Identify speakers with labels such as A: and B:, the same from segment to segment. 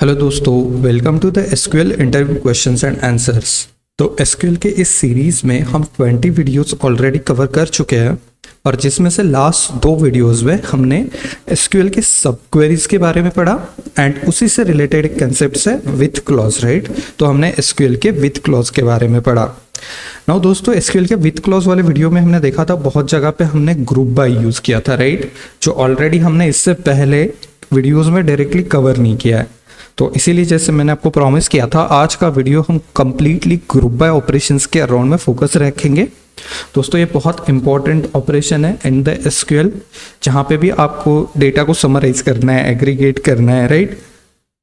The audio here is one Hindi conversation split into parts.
A: हेलो दोस्तों, welcome to the SQL interview questions and answers. तो एसक्यूएल के इस सीरीज में हम 20 वीडियोस ऑलरेडी कवर कर चुके हैं और जिसमें से लास्ट 2 वीडियोस में हमने एसक्यूएल के सब क्वेरीज के बारे में पढ़ा एंड उसी से रिलेटेड एक कंसेप्ट है विथ क्लॉज, राइट। तो हमने एसक्यूएल के विथ क्लॉज के बारे में पढ़ा। नाउ दोस्तों, एसक्यूएल के विथ क्लॉज वाले वीडियो में हमने देखा था बहुत जगह पे हमने ग्रुप बाय यूज किया था, राइट, जो ऑलरेडी हमने इससे पहले वीडियोज में डायरेक्टली कवर नहीं किया है। तो इसीलिए जैसे मैंने आपको प्रॉमिस किया था, आज का वीडियो हम कंप्लीटली ग्रुप बाय ऑपरेशंस के अराउंड में फोकस रखेंगे। दोस्तों, ये बहुत इंपॉर्टेंट ऑपरेशन है इन द एसक्यूएल, जहाँ पे भी आपको डेटा को समराइज करना है, एग्रीगेट करना है, राइट।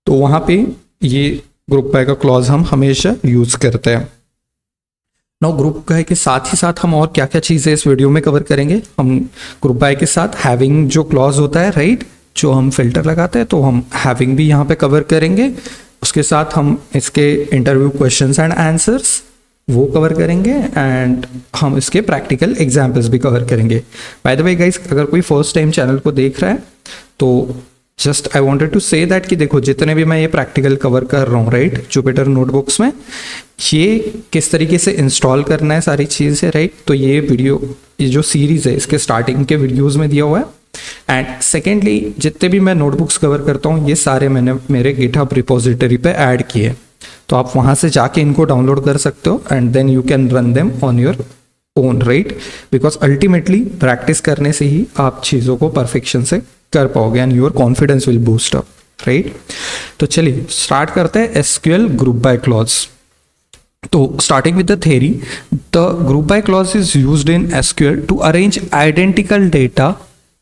A: तो वहाँ पे ये ग्रुप बाय का क्लॉज हम हमेशा यूज करते हैं। नाउ ग्रुप बाय के साथ ही साथ हम और क्या क्या चीज़ें इस वीडियो में कवर करेंगे। हम ग्रुप बाय के साथ हैविंग जो क्लॉज होता है, राइट, जो हम फिल्टर लगाते हैं, तो हम हैविंग भी यहाँ पे कवर करेंगे। उसके साथ हम इसके इंटरव्यू क्वेश्चंस एंड आंसर्स वो कवर करेंगे एंड हम इसके प्रैक्टिकल एग्जाम्पल्स भी कवर करेंगे। बाय द वे गाइस, अगर कोई फर्स्ट टाइम चैनल को देख रहा है तो just I wanted to say that कि देखो, जितने भी मैं ये प्रैक्टिकल कवर कर रहा हूँ, राइट, जुपिटर नोटबुक्स में, ये किस तरीके से इंस्टॉल करना है सारी चीज़ें, राइट। तो ये वीडियो, ये जो सीरीज़ है, इसके स्टार्टिंग के वीडियोज़ में दिया हुआ है। एंड सेकेंडली, जितने भी मैं नोटबुक्स कवर करता हूँ, ये सारे मैंने मेरे गिटहब रिपोजिटरी पे ऐड किए, तो आप वहाँ से जाके इनको डाउनलोड कर सकते हो and then you can run them on your own, right, because ultimately practice करने से ही आप चीज़ों को परफेक्शन से कर पाओगे and your confidence will boost up, right. तो चलिए स्टार्ट करते हैं एसक्यूएल ग्रुप बाय क्लॉज। तो starting with the theory, the group by clause is used in SQL to arrange identical data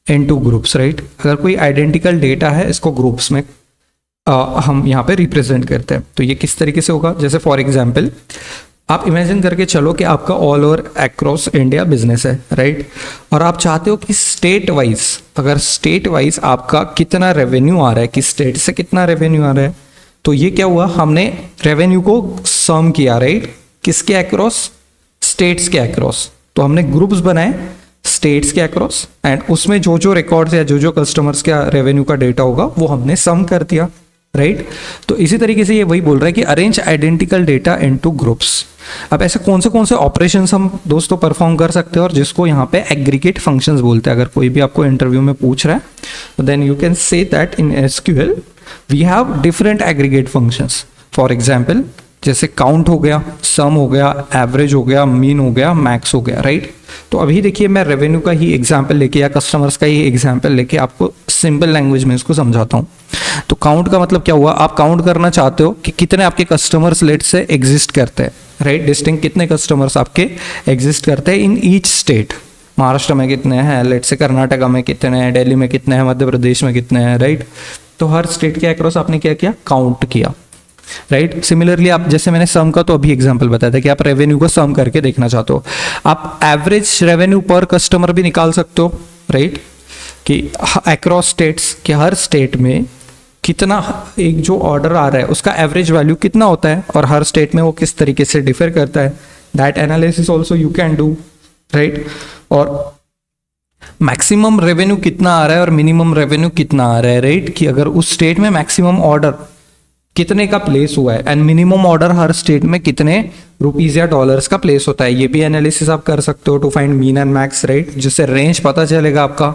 A: into groups, right. अगर कोई आइडेंटिकल डेटा है, इसको ग्रुप्स में हम यहाँ पे रिप्रेजेंट करते हैं। तो ये किस तरीके से होगा, जैसे फॉर एग्जांपल आप इमेजिन करके चलो कि आपका all over across India business है, राइट, और आप चाहते हो कि स्टेट वाइज, अगर स्टेट वाइज आपका कितना रेवेन्यू आ रहा है, किस स्टेट से कितना रेवेन्यू आ रहा है, तो ये क्या हुआ, हमने रेवेन्यू को सम किया, राइट, किसके अक्रॉस, स्टेट्स के अक्रॉस। तो हमने ग्रुप्स बनाए स्टेट्स के अक्रॉस एंड उसमें जो जो रिकॉर्ड्स या जो जो कस्टमर्स का रेवेन्यू का डेटा होगा वो हमने सम कर दिया, राइट। तो इसी तरीके से ये वही बोल रहा है कि arrange identical data into groups. अब ऐसे कौन से ऑपरेशंस हम दोस्तों परफॉर्म कर सकते हैं और जिसको यहाँ पे एग्रीगेट फंक्शंस बोलते हैं। अगर कोई भी आपको इंटरव्यू में पूछ रहा है तो then you can say that in SQL we have different aggregate functions. For example, जैसे काउंट हो गया, सम हो गया, एवरेज हो गया, मीन हो गया, मैक्स हो गया, राइट। तो अभी देखिए, मैं रेवेन्यू का ही एग्जाम्पल लेके या कस्टमर्स का ही एग्जाम्पल लेके आपको सिंपल लैंग्वेज में इसको समझाता हूँ। तो काउंट का मतलब क्या हुआ, आप काउंट करना चाहते हो कि कितने आपके कस्टमर्स लेट से एग्जिस्ट करते हैं, राइट, डिस्टिंक्ट कितने कस्टमर्स आपके एग्जिस्ट करते हैं इन ईच स्टेट। महाराष्ट्र में कितने हैं, लेट से कर्नाटका में कितने हैं, दिल्ली में कितने हैं, मध्य प्रदेश में कितने हैं, राइट। तो हर स्टेट के अक्रॉस आपने क्या किया, काउंट किया, राइट। सिमिलरली आप, जैसे मैंने सम का तो अभी एग्जांपल बताया था कि आप रेवेन्यू को सम करके देखना चाहते हो, आप एवरेज रेवेन्यू पर कस्टमर भी निकाल सकते हो, राइट, कि अक्रॉस स्टेट्स के हर स्टेट में कितना एक जो ऑर्डर आ रहा है उसका एवरेज वैल्यू कितना होता है और हर स्टेट में वो किस तरीके से डिफर करता है, that analysis also you can do, right. और मैक्सिमम रेवेन्यू कितना आ रहा है और मिनिमम रेवेन्यू कितना आ रहा है, राइट, कि अगर उस स्टेट में मैक्सिमम ऑर्डर कितने का प्लेस हुआ है and minimum order her state में कितने रुपीज या डॉलर्स का प्लेस होता है, ये भी एनालिसिस आप कर सकते हो to find min and max, right, जिससे रेंज पता चलेगा आपका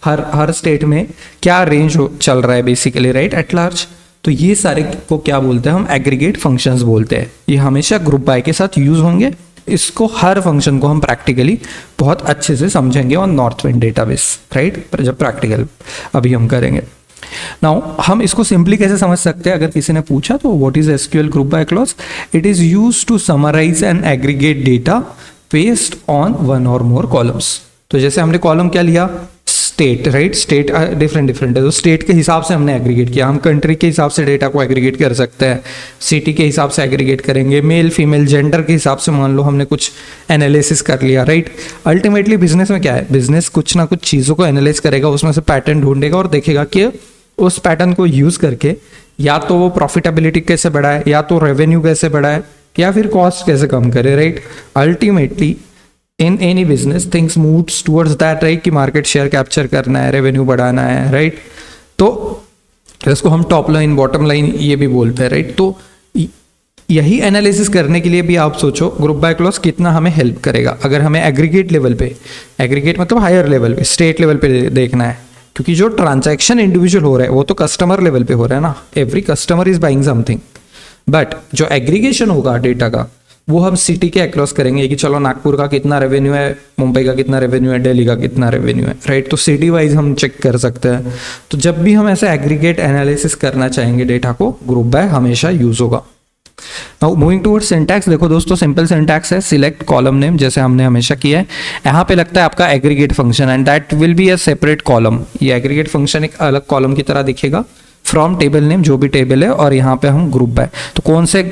A: हर स्टेट में क्या रेंज चल रहा है बेसिकली, राइट, एट लार्ज। तो ये सारे को क्या बोलते हैं, हम एग्रीगेट फंक्शंस बोलते हैं। ये हमेशा ग्रुप बाय के साथ यूज होंगे। इसको हर फंक्शन को हम प्रैक्टिकली बहुत अच्छे से समझेंगे on north wind database, right, जब प्रैक्टिकल अभी हम करेंगे। नाउ हम इसको सिंपली कैसे समझ सकते हैं, अगर किसी ने पूछा तो what is SQL group by clause, it is used to summarise and aggregate data based on one और मोर कॉलम्स। तो जैसे हमने कॉलम क्या लिया, स्टेट, राइट, स्टेट डिफरेंट है, तो स्टेट के हिसाब से हमने एग्रीगेट किया। हम कंट्री के हिसाब से डेटा को एग्रीगेट कर सकते हैं, सिटी के हिसाब से एग्रीगेट करेंगे, मेल फीमेल जेंडर के हिसाब से मान लो हमने कुछ एनालिसिस कर लिया, राइट। अल्टीमेटली बिजनेस में क्या है, बिजनेस कुछ ना कुछ चीज़ों को एनालाइज करेगा, उसमें से पैटर्न ढूंढेगा और देखेगा कि उस पैटर्न को यूज करके या तो वो प्रॉफिटेबिलिटी कैसे बढ़ाए, या तो रेवेन्यू कैसे बढ़ाए, या फिर कॉस्ट कैसे कम करे, right. Ultimately in any business things moves towards that, right, कि मार्केट शेयर कैप्चर करना है, रेवेन्यू बढ़ाना है, राइट। तो इसको हम टॉप लाइन बॉटम लाइन ये भी बोलते हैं, राइट। तो यही एनालिसिस करने के लिए भी आप सोचो ग्रुप बाय क्लॉज कितना हमें हेल्प करेगा। अगर हमें एग्रीगेट लेवल पे, एग्रीगेट मतलब हायर लेवल पे, स्टेट लेवल पे देखना है, क्योंकि जो ट्रांजैक्शन इंडिविजुअल हो रहा है वो तो कस्टमर लेवल पे हो रहा है ना, every customer is buying something. But जो एग्रीगेशन होगा डेटा का वो हम सिटी के अक्रॉस करेंगे कि चलो नागपुर का कितना रेवेन्यू है, मुंबई का कितना रेवेन्यू है, दिल्ली का कितना रेवेन्यू है, राइट। तो सिटी वाइज हम चेक कर सकते हैं। तो जब भी हम ऐसे एग्रीगेट एनालिसिस करना चाहेंगे डेटा को, ग्रुप बाय हमेशा यूज होगा। नाउ मूविंग टुवर्ड्स सिंटैक्स, देखो दोस्तों सिंपल सिंटैक्स है, सिलेक्ट कॉलम नेम जैसे हमने हमेशा किया है। यहाँ पे लगता है आपका aggregate function and that will be a separate column. ये एग्रीगेट फंक्शन एक अलग कॉलम की तरह दिखेगा। फ्रॉम टेबल नेम जो भी टेबल है, और यहाँ पे हम ग्रुप बाय, तो कौन से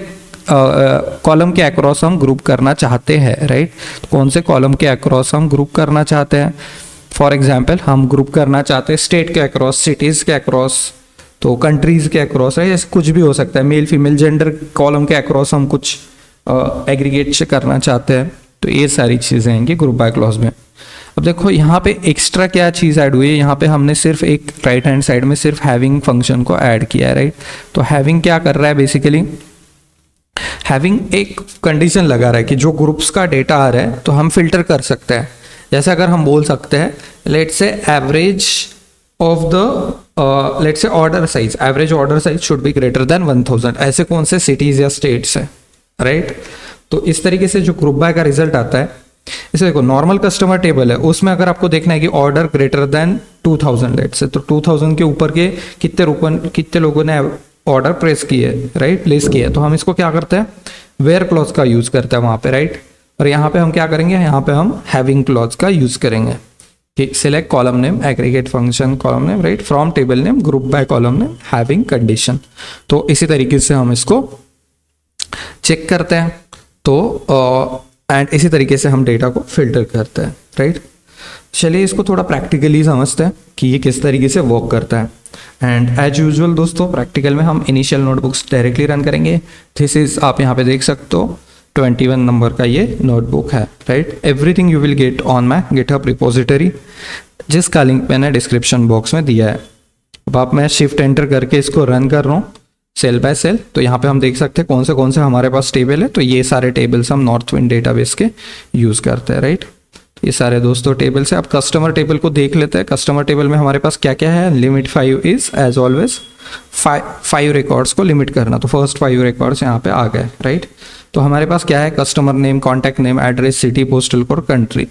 A: कॉलम के अक्रॉस हम ग्रुप करना चाहते हैं, राइट। तो कौन से कॉलम के अक्रॉस हम ग्रुप करना चाहते हैं। फॉर एग्जाम्पल हम ग्रुप करना चाहते हैं स्टेट के अक्रॉस, सिटीज के अक्रॉस, तो कंट्रीज के अक्रॉस, राइट, ऐसे कुछ भी हो सकता है। मेल फीमेल जेंडर कॉलम के अक्रॉस हम कुछ एग्रीगेट से करना चाहते हैं। तो ये सारी चीज़ें आएंगी ग्रुप बाय क्लॉज में। अब देखो यहाँ पे एक्स्ट्रा क्या चीज़ ऐड हुई है, यहाँ पे हमने सिर्फ एक राइट हैंड साइड में सिर्फ हैविंग फंक्शन को ऐड किया है, राइट। तो हैविंग क्या कर रहा है, बेसिकली हैविंग एक कंडीशन लगा रहा है कि जो ग्रुप्स का डेटा आ रहा है तो हम फिल्टर कर सकते हैं। जैसे अगर हम बोल सकते हैं let's say average of the let's say order size, average order size should be greater than 1000, ऐसे कौन से सिटीज या स्टेट्स है, राइट। तो इस तरीके से जो ग्रुप बाय का रिजल्ट आता है, इसे देखो नॉर्मल कस्टमर टेबल है, उसमें अगर आपको देखना है कि order greater than 2000 let's say, तो 2000 के ऊपर के कितने लोगों ने ऑर्डर प्रेस किए, राइट, प्लेस किया, तो हम इसको क्या करते हैं, वेयर क्लॉज का यूज करते हैं वहां पे, राइट। और यहाँ पे हम क्या करेंगे, यहाँ पे हम हैविंग क्लॉज का यूज करेंगे कि select column name, aggregate function column name, right, from table name, group by column name, having condition. तो इसी तरीके से हम इसको चेक करते हैं। तो एंड इसी तरीके से हम डेटा को फिल्टर करते हैं, राइट। चलिए इसको थोड़ा प्रैक्टिकली समझते हैं कि ये किस तरीके से वर्क करता है। एंड एज यूजुअल दोस्तों प्रैक्टिकल में हम इनिशियल नोटबुक्स डायरेक्टली रन करेंगे। दिस इज, आप यहाँ पे देख सकते हो 21 नंबर का ये नोटबुक है, right. Everything you will get on my GitHub repository, जिसका लिंक मैंने डिस्क्रिप्शन बॉक्स में दिया है। अब आप मैं शिफ्ट एंटर करके इसको रन कर रहा हूँ सेल बाय सेल। तो यहाँ पे हम देख सकते हैं कौन से हमारे पास टेबल है। तो ये सारे टेबल्स हम नॉर्थ विंड डेटाबेस के यूज़ करते हैं, राइट। ये सारे दोस्तों टेबल से। अब कस्टमर टेबल को देख लेते हैं। कस्टमर टेबल में हमारे पास क्या क्या है। Limit 5 is as always 5 records को लिमिट करना। तो फर्स्ट 5 रिकॉर्ड्स यहाँ पे आ गए, राइट। तो हमारे पास क्या है, customer name, contact name, address, city, postal code, country.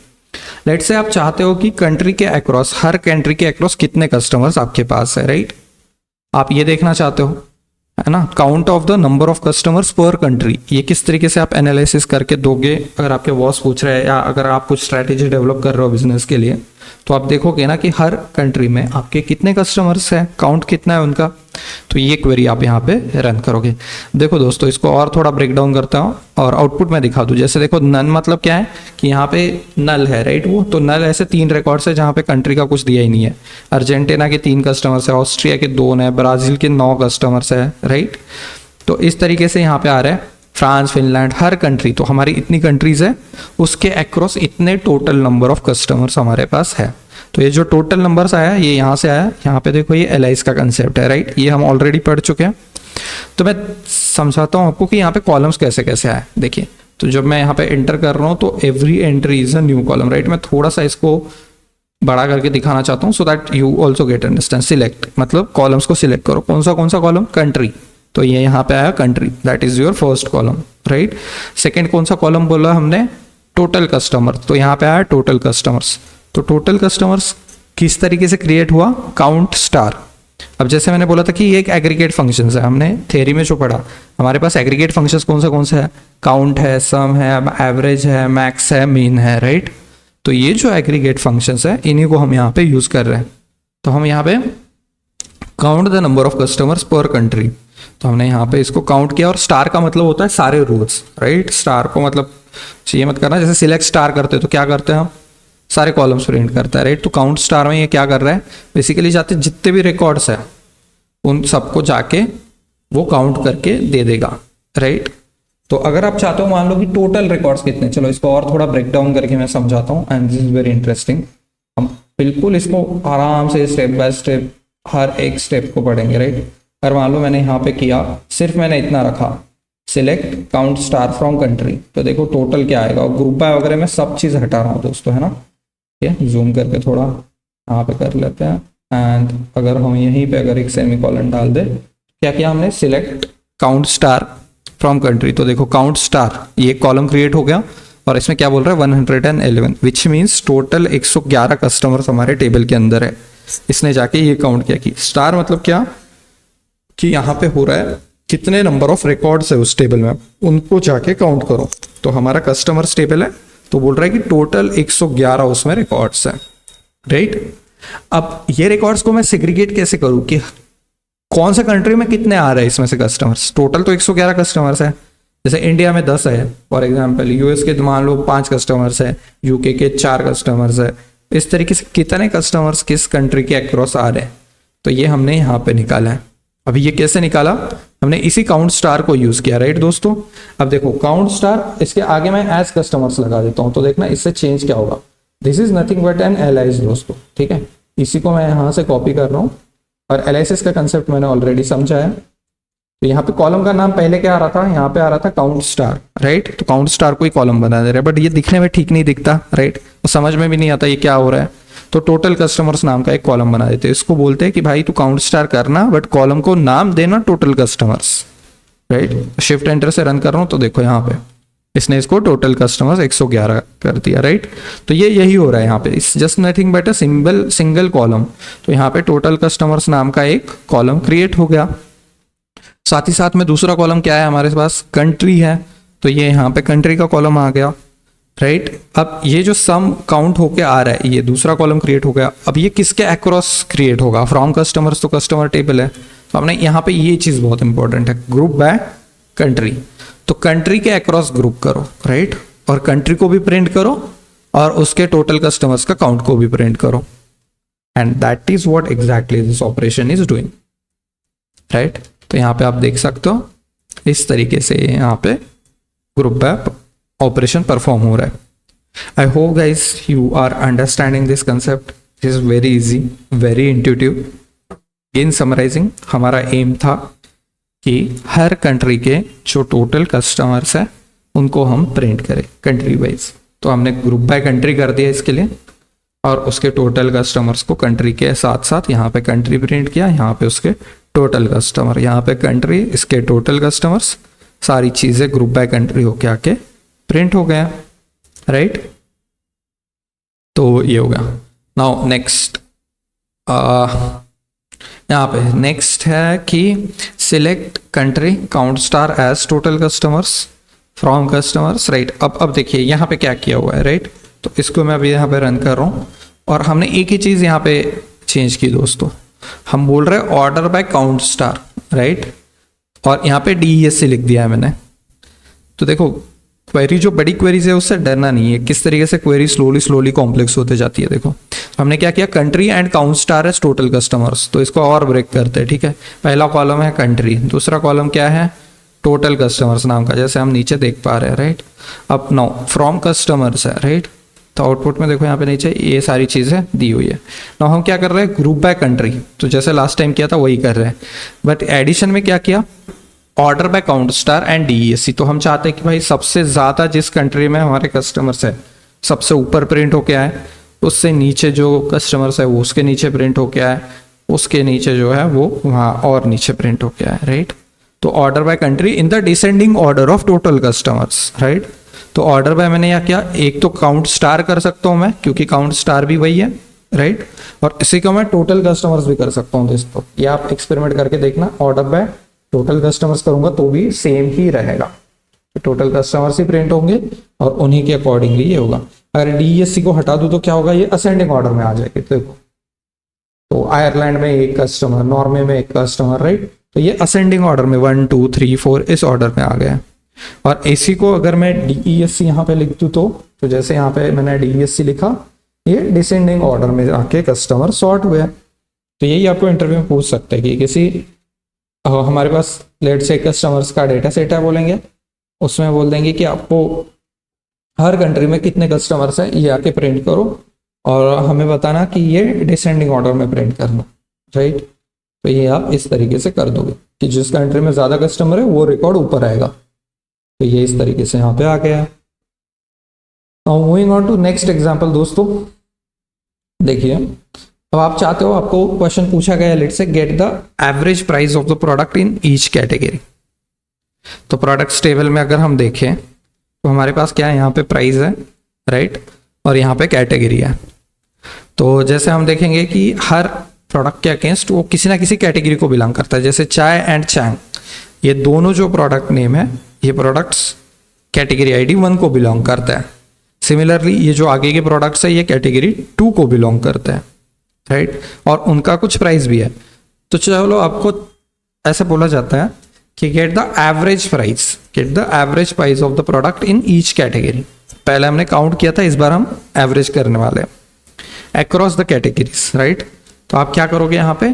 A: Let's say आप चाहते हो कि कंट्री के अक्रॉस, हर कंट्री के अक्रॉस कितने कस्टमर्स आपके पास है, राइट। आप ये देखना चाहते हो, है ना, count of the number of customers पर कंट्री। ये किस तरीके से आप एनालिसिस करके दोगे। अगर आपके बॉस पूछ रहे हैं या अगर आप कुछ स्ट्रैटेजी डेवलप कर रहे हो बिजनेस के लिए, तो आप देखोगे ना कि हर कंट्री में आपके कितने कस्टमर्स हैं, काउंट कितना है उनका। तो ये क्वेरी आप यहाँ पे रन करोगे। देखो दोस्तों इसको और थोड़ा ब्रेक डाउन करता हूँ और आउटपुट में दिखा दूँ। जैसे देखो नन मतलब क्या है कि यहाँ पे नल है, राइट। वो तो नल ऐसे 3 रिकॉर्ड्स है जहाँ पे कंट्री का कुछ दिया ही नहीं है। अर्जेंटीना के 3 कस्टमर्स है, ऑस्ट्रिया के 2 है, ब्राजील के 9 कस्टमर्स है, राइट। तो इस तरीके से यहाँ पे आ रहा है फ्रांस, फिनलैंड, हर कंट्री। तो हमारी इतनी कंट्रीज है, उसके अक्रॉस इतने टोटल नंबर ऑफ कस्टमर्स हमारे पास है। तो ये जो टोटल नंबर्स आया ये यहाँ से आया। यहाँ पे देखो ये एलाइज का कंसेप्ट है, राइट। ये हम ऑलरेडी पढ़ चुके हैं। तो मैं समझाता हूँ आपको कि यहाँ पे कॉलम्स कैसे कैसे आए। देखिए, तो जब मैं यहाँ पे एंटर कर रहा हूँ तो every entry is a new column, right. मैं थोड़ा सा इसको बड़ा करके दिखाना चाहता हूँ so that you also get understand. Select मतलब कॉलम्स को सिलेक्ट करो। कौन सा कॉलम, कंट्री। तो ये यहाँ पे आया country, that is your first column, right. Second कौन सा कॉलम बोला हमने, टोटल कस्टमर। तो यहाँ पे आया टोटल कस्टमर्स। तो टोटल कस्टमर्स किस तरीके से क्रिएट हुआ, काउंट स्टार। अब जैसे मैंने बोला था कि ये एक एग्रीगेट फंक्शंस है, हमने थ्योरी में जो पढ़ा, हमारे पास एग्रीगेट फंक्शंस कौन से है, काउंट है, सम है, एवरेज है, मैक्स है, मीन है, राइट। तो ये जो एग्रीगेट फंक्शंस है इन्हीं को हम यहाँ पे यूज कर रहे हैं। तो हम यहाँ पे count the number of customers पर कंट्री, तो हमने यहाँ पे इसको काउंट किया। और स्टार का मतलब होता है सारे रोज, राइट। स्टार को मतलब ये मत करना, जैसे सिलेक्ट स्टार करते हैं तो क्या करते हैं हम, सारे कॉलम्स प्रिंट करता है, राइट। तो काउंट स्टार में ये क्या कर रहा है, बेसिकली जाते जितने भी रिकॉर्ड्स है उन सबको जाके वो काउंट करके दे देगा, राइट। तो अगर आप चाहते हो मान लो कि टोटल रिकॉर्ड्स कितने, चलो इसको और थोड़ा ब्रेक डाउन करके मैं समझाता हूँ and this is very interesting. हम बिल्कुल इसको आराम से स्टेप बाय स्टेप हर एक स्टेप को पढ़ेंगे, राइट। अगर मान लो मैंने यहाँ पे किया, सिर्फ मैंने इतना रखा, select count star from country, तो देखो टोटल क्या आएगा। और ग्रुप बाय वगैरह मैं सब चीज़ हटा रहा हूँ दोस्तों, है ना। ठीक है, जूम करके थोड़ा यहाँ पे कर लेते हैं। एंड अगर हम यहीं पे अगर एक सेमीकोलन डाल दे, क्या किया हमने, select count star from country, तो देखो काउंट स्टार ये कॉलम क्रिएट हो गया। और इसमें क्या बोल रहा है 111, विच मीन्स टोटल 111 कस्टमर्स हमारे टेबल के अंदर है। इसने जाके ये काउंट किया कि स्टार मतलब क्या, कि यहाँ पे हो रहा है कितने नंबर ऑफ रिकॉर्ड्स है उस टेबल में, उनको जाके काउंट करो। तो हमारा कस्टमर्स टेबल है, तो बोल रहा है कि टोटल 111 उसमें रिकॉर्ड्स है, राइट। अब ये रिकॉर्ड्स को मैं सेग्रीगेट कैसे करूँ कि कौन सा कंट्री में कितने आ रहे हैं इसमें से कस्टमर्स। टोटल तो 111 कस्टमर्स है, जैसे इंडिया में 10 है फॉर एग्जांपल, यूएस के मान लो 5 कस्टमर्स है, यूके के 4 कस्टमर्स है। इस तरीके से कितने कस्टमर्स किस कंट्री के अक्रॉस आ रहे हैं, तो ये हमने यहाँ पे निकाला है। अभी ये कैसे निकाला, हमने इसी काउंट स्टार को यूज किया, राइट दोस्तों। अब देखो काउंट स्टार, इसके आगे मैं एज कस्टमर्स लगा देता हूँ, तो देखना इससे चेंज क्या होगा। This is nothing but an alias दोस्तों, ठीक है। इसी को मैं यहाँ से कॉपी कर रहा हूँ, और एलाइसिस का कंसेप्ट मैंने ऑलरेडी समझा है। तो यहाँ पे कॉलम का नाम पहले क्या आ रहा था, यहाँ पे आ रहा था काउंट स्टार, राइट। तो काउंट स्टार को ही कॉलम बना दे रहे हैं, बट ये दिखने में ठीक नहीं दिखता, राइट। तो समझ में भी नहीं आता ये क्या हो रहा है, तो टोटल कस्टमर्स नाम का एक कॉलम बना देते हैं। इसको बोलते हैं कि भाई तू काउंट स्टार करना, बट कॉलम को नाम देना total customers, right. Shift enter से रन कर रहा हूँ, तो देखो यहाँ पे इसने इसको टोटल कस्टमर्स 111 कर दिया, राइट। तो ये यही हो रहा है यहाँ पे, it's just nothing but a single column. तो यहाँ पे टोटल कस्टमर्स नाम का एक कॉलम क्रिएट हो गया। साथ ही साथ में दूसरा कॉलम क्या है हमारे पास, कंट्री है, तो ये यहाँ पे कंट्री का कॉलम आ गया, राइट। अब ये जो सम काउंट होके आ रहा है, ये दूसरा कॉलम क्रिएट हो गया। अब ये किसके अक्रॉस क्रिएट होगा, फ्रॉम कस्टमर्स, तो कस्टमर टेबल है। तो हमने यहाँ पे ये चीज बहुत इंपॉर्टेंट है, ग्रुप बाय कंट्री। तो कंट्री के अक्रॉस ग्रुप करो, राइट, और कंट्री को भी प्रिंट करो और उसके टोटल कस्टमर्स का काउंट को भी प्रिंट करो। And that is what exactly this operation is doing, right. तो यहाँ पे आप देख सकते हो इस तरीके से यहाँ पे ग्रुप बाय ऑपरेशन परफॉर्म हो रहा है। I hope guys you are understanding this concept, is very easy, very intuitive. In summarising, हमारा एम था कि हर कंट्री के जो टोटल कस्टमर्स है उनको हम प्रिंट करें कंट्री वाइज। तो हमने ग्रुप बाय कंट्री कर दिया इसके लिए, और उसके टोटल कस्टमर्स को कंट्री के साथ साथ यहाँ पे कंट्री प्रिंट किया, यहाँ पे उसके टोटल कस्टमर, यहाँ पे कंट्री, इसके टोटल कस्टमर्स, सारी चीजें ग्रुप बाय कंट्री होके आके प्रिंट हो गया, राइट। तो ये हो गया। नाउ नेक्स्ट, यहाँ पे नेक्स्ट है कि select country count star as total customers from customers, right. अब देखिए यहाँ पे क्या किया हुआ है, राइट। तो इसको मैं अभी यहाँ पे रन कर रहा हूँ, और हमने एक ही चीज यहाँ पे चेंज की दोस्तों। हम बोल रहे हैं order by count star, right, और यहाँ पे DESC लिख दिया है मैंने। तो देखो क्वेरी जो बड़ी क्वेरीज है उससे डरना नहीं है, किस तरीके से क्वेरी स्लोली कॉम्प्लेक्स होते जाती है। देखो हमने क्या किया, country and count star as total customers, तो इसको और ब्रेक करते हैं, ठीक है। पहला कॉलम है कंट्री, दूसरा कॉलम क्या है, टोटल कस्टमर्स नाम का, जैसे हम नीचे देख पा रहे हैं, राइट। अब नाउ फ्रॉम कस्टमर्स है, राइट। तो आउटपुट में देखो यहाँ पे नीचे ये सारी चीजें दी हुई है। नाउ हम क्या कर रहे हैं, ग्रुप बाय कंट्री, तो जैसे लास्ट टाइम किया था वही कर रहे हैं, बट एडिशन में क्या किया, order by count star and DESC। तो हम चाहते हैं कि भाई सबसे ज्यादा जिस कंट्री में हमारे कस्टमर्स है सबसे ऊपर प्रिंट होके आए, उससे नीचे जो कस्टमर्स है वो उसके नीचे प्रिंट होके आए, उसके नीचे जो है वो वहाँ और नीचे प्रिंट होके आए, राइट। तो order by country in the descending order of total customers, right. तो ऑर्डर बाय मैंने यहाँ किया, एक तो काउंट स्टार कर सकता हूँ मैं, क्योंकि काउंट स्टार भी वही है, राइट, और इसी को मैं टोटल कस्टमर्स भी कर सकता हूँ दोस्तों। ये आप एक्सपेरिमेंट करके देखना, ऑर्डर बाय टोटल कस्टमर्स करूंगा तो भी सेम ही रहेगा, टोटल कस्टमर्स ही प्रिंट होंगे और उन्हीं के अकॉर्डिंगली ये होगा। अगर DESC को हटा दूं तो क्या होगा, ये असेंडिंग ऑर्डर में आ जाएगी। देखो तो आयरलैंड में एक कस्टमर, नॉर्वे में एक कस्टमर, राइट। तो ये असेंडिंग ऑर्डर में 1 2 3 4 इस ऑर्डर में आ गया। और इसी को अगर मैं DESC यहाँ पे लिख दूं तो जैसे यहाँ पे मैंने DESC लिखा, ये डिसेंडिंग ऑर्डर में आके कस्टमर सॉर्ट हुए। तो यही आपको इंटरव्यू में पूछ सकते हैं कि किसी हमारे पास लेट से कस्टमर्स का डेटा सेट है बोलेंगे, उसमें बोल देंगे कि आपको हर कंट्री में कितने कस्टमर्स हैं ये आके प्रिंट करो, और हमें बताना कि ये डिसेंडिंग ऑर्डर में प्रिंट करना, राइट। तो ये आप इस तरीके से कर दोगे कि जिस कंट्री में ज़्यादा कस्टमर है वो रिकॉर्ड ऊपर आएगा। तो ये इस तरीके से यहाँ पे आ गया है। Now moving on to next example दोस्तों, देखिए अब आप चाहते हो, आपको क्वेश्चन पूछा गया लेट से get the average price of the product in each category. तो प्रोडक्ट्स टेबल में अगर हम देखें तो हमारे पास क्या है, यहाँ पे प्राइस है राइट, और यहाँ पे कैटेगरी है। तो जैसे हम देखेंगे कि हर प्रोडक्ट के अगेंस्ट वो किसी ना किसी कैटेगरी को बिलोंग करता है। जैसे चाय एंड चैंग, ये दोनों जो प्रोडक्ट नेम है, ये प्रोडक्ट्स कैटेगरी आईडी 1 को बिलोंग करता है। सिमिलरली ये जो आगे के प्रोडक्ट्स है ये कैटेगरी 2 को बिलोंग करते हैं राइट, और उनका कुछ प्राइस भी है। तो चलो आपको ऐसा बोला जाता है कि get the average price, get the average price of the product in each category. पहले हमने काउंट किया था, इस बार हम एवरेज करने वाले हैं अक्रॉस द कैटेगरीज राइट। तो आप क्या करोगे, यहाँ पे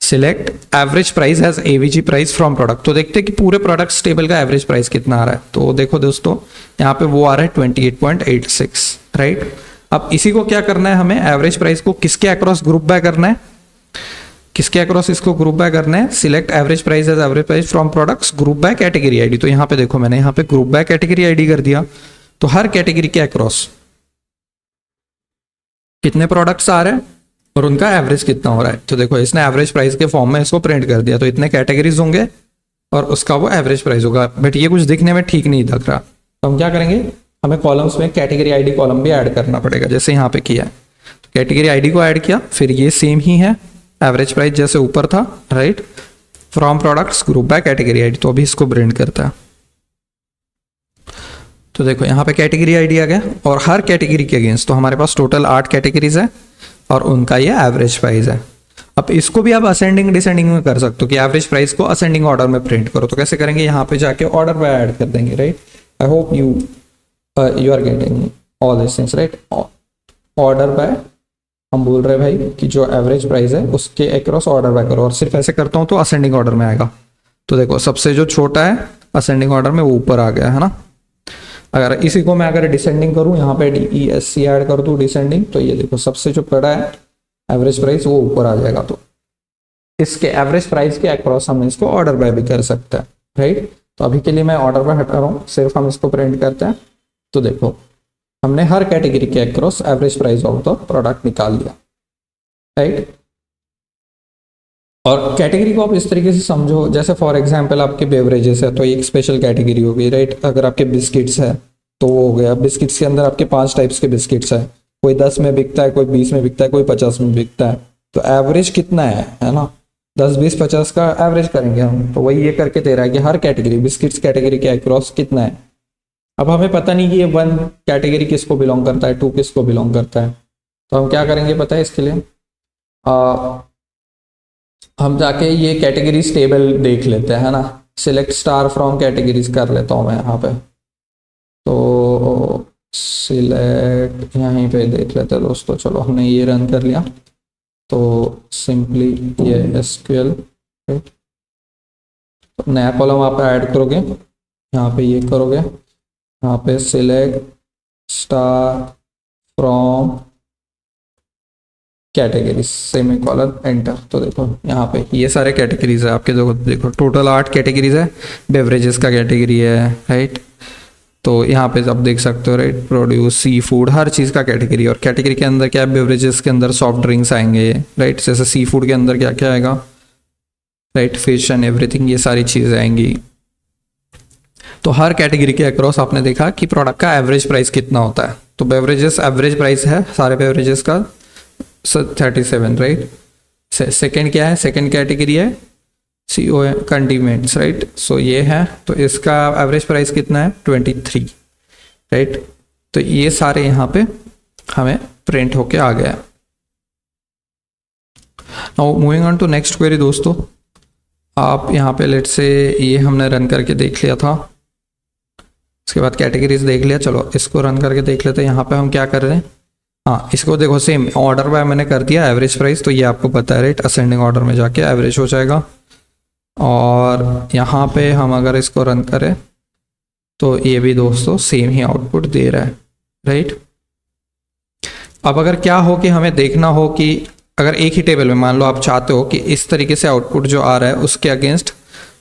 A: select average price as AVG price from product. तो देखते हैं कि पूरे प्रोडक्ट्स टेबल का एवरेज प्राइस कितना आ रहा है। तो देखो दोस्तों, यहाँ पे वो आ रहा है 28.86 राइट। अब इसी को क्या करना है, हमें एवरेज प्राइस को किसके अक्रॉस ग्रुप बाय करना है, किसके अक्रॉस इसको ग्रुप बाय करना है, select average price as average price from products group by category ID. तो यहाँ पे देखो मैंने यहाँ पे ग्रुप बाय कैटेगरी आईडी कर दिया। तो हर कैटेगरी के अक्रॉस कितने प्रोडक्ट्स आ रहे हैं और उनका एवरेज कितना हो रहा है। तो देखो इसने एवरेज प्राइस के फॉर्म में इसको प्रिंट कर दिया। तो इतने कैटेगरीज होंगे और उसका वो एवरेज प्राइस होगा। बट ये कुछ दिखने में ठीक नहीं लग रहा, तो हम क्या करेंगे, हमें कॉलम्स में कैटेगरी आईडी कॉलम भी ऐड करना पड़ेगा, जैसे यहाँ पे किया है। तो कैटेगरी आईडी को ऐड किया, फिर ये सेम ही है, एवरेज प्राइस जैसे ऊपर था right, from products group by category ID. तो अभी इसको प्रिंट करता है। तो देखो यहाँ पे कैटेगरी आईडी आ गया और हर कैटेगरी के अगेंस्ट, तो हमारे पास टोटल 8 कैटेगरीज है और उनका ये एवरेज प्राइस है। अब इसको भी आप असेंडिंग डिसेंडिंग में कर सकते हो कि एवरेज प्राइस को असेंडिंग ऑर्डर में प्रिंट करो। तो कैसे करेंगे, यहाँ पे जाके ऑर्डर बाय ऐड कर देंगे right. I hope you are getting all this things right. Order by, हम बोल रहे हैं भाई कि जो एवरेज प्राइस है उसके अक्रॉस ऑर्डर बाय करो, और सिर्फ ऐसे करता हूँ तो असेंडिंग ऑर्डर में आएगा। तो देखो सबसे जो छोटा है असेंडिंग ऑर्डर में वो ऊपर आ गया है ना। अगर इसी को मैं अगर डिसेंडिंग करूं, यहाँ पे DESC ऐड कर दूं डिसेंडिंग, तो ये देखो सबसे जो बड़ा है एवरेज प्राइस वो ऊपर आ जाएगा। तो इसके एवरेज प्राइस के अक्रॉस हम इसको ऑर्डर बाय भी कर सकते हैं राइट। तो अभी के लिए मैं ऑर्डर बाय हटा रहा हूँ, सिर्फ हम इसको प्रिंट करते हैं। तो देखो हमने हर कैटेगरी के across average price of the product निकाल लिया राइट। और कैटेगरी को आप इस तरीके से समझो, जैसे फॉर एग्जांपल आपके बेवरेजेस है तो एक स्पेशल कैटेगरी हो गई राइट। अगर आपके बिस्किट्स है तो वो हो गया, बिस्किट्स के अंदर आपके 5 टाइप्स के बिस्किट्स है, कोई 10 में बिकता है, कोई 20 में बिकता है, कोई 50 में बिकता है। तो एवरेज कितना है ना, 10, 20, 50 का एवरेज करेंगे हम। तो वही ये करके दे रहा है कि हर कैटेगरी, बिस्किट्स कैटेगरी के अक्रॉस कितना है। अब हमें पता नहीं कि ये 1 कैटेगरी किसको बिलोंग करता है, 2 किसको बिलोंग करता है। तो हम क्या करेंगे पता है, इसके लिए हम जाके ये कैटेगरीज टेबल देख लेते हैं है ना। सिलेक्ट स्टार फ्रॉम कैटेगरीज कर लेता हूँ मैं यहाँ पे। तो सिलेक्ट यहीं पे देख लेते हैं दोस्तों। चलो हमने ये रन कर लिया। तो सिंपली ये SQL तो नया कॉलम आप ऐड करोगे, यहाँ पे ये करोगे, यहाँ पे select star from categories semicolon enter. तो देखो यहाँ पे ये सारे कैटेगरीज है आपके, देखो टोटल 8 कैटेगरीज है। बेवरेजेस का कैटेगरी है राइट। तो यहाँ पे आप देख सकते हो राइट, प्रोड्यूस, सी फूड, हर चीज़ का कैटेगरी। और कैटेगरी के अंदर क्या है, बेवरेजेस के अंदर सॉफ्ट ड्रिंक्स आएंगे राइट। जैसे सी फूड के अंदर क्या क्या आएगा राइट, फिश एंड एवरीथिंग, ये सारी चीज़ें आएंगी। तो हर कैटेगरी के अक्रॉस आपने देखा कि प्रोडक्ट का एवरेज प्राइस कितना होता है। तो बेवरेजेस एवरेज प्राइस है सारे बेवरेजेस का 37 राइट। सेकेंड क्या है, सेकेंड कैटेगरी है CO कंडीमेंट्स राइट। सो ये है, तो इसका एवरेज प्राइस कितना है 23 राइट। तो ये सारे यहाँ पे हमें प्रिंट होके आ गया। Now moving on to next query दोस्तों। आप यहाँ पे लेट से ये हमने रन करके देख लिया था, इसके बाद कैटेगरीज देख लिया। चलो इसको रन करके देख लेते हैं। यहाँ पे हम क्या कर रहे हैं, हाँ इसको देखो सेम ऑर्डर बाय मैंने कर दिया एवरेज प्राइस। तो ये आपको पता है राइट, असेंडिंग ऑर्डर में जाके एवरेज हो जाएगा। और यहाँ पे हम अगर इसको रन करें तो ये भी दोस्तों सेम ही आउटपुट दे रहा है राइट। अब अगर क्या हो कि हमें देखना हो कि अगर एक ही टेबल में मान लो आप चाहते हो कि इस तरीके से आउटपुट जो आ रहा है उसके अगेंस्ट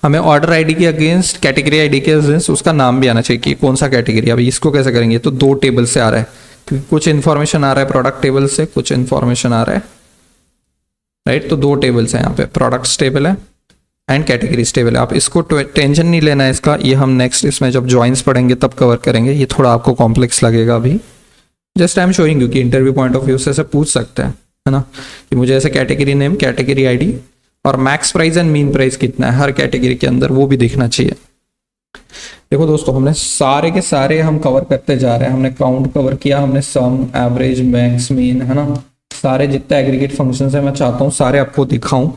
A: हमें ऑर्डर आईडी के अगेंस्ट कैटेगरी आईडी के अगेंस्ट उसका नाम भी आना चाहिए कि कौन सा कैटेगरी। अभी इसको कैसे करेंगे, तो दो टेबल से आ रहा है, क्योंकि कुछ इन्फॉर्मेशन आ रहा है प्रोडक्ट टेबल से, कुछ इन्फॉर्मेशन आ रहा है, राइट। तो दो टेबल्स हैं यहाँ पे, प्रोडक्ट्स टेबल है एंड कैटेगरीज टेबल है। आप इसको टेंशन नहीं लेना है इसका, ये हम नेक्स्ट इसमें जब जॉइंस पढ़ेंगे तब कवर करेंगे। ये थोड़ा आपको कॉम्प्लेक्स लगेगा अभी, just I am showing you कि इंटरव्यू पॉइंट ऑफ व्यू से ऐसे पूछ सकते हैं, है ना, कि मुझे ऐसे कैटेगरी नेम, कैटेगरी आईडी और max price and min price कितना है हर कैटेगरी के अंदर, वो भी देखना चाहिए। देखो दोस्तों, हमने सारे के सारे हम कवर करते जा रहे हैं। हमने काउंट कवर किया, हमने सम, एवरेज, मैक्स, मीन, है ना, सारे जितने एग्रीगेट फंक्शंस है मैं चाहता हूँ सारे आपको दिखाऊं,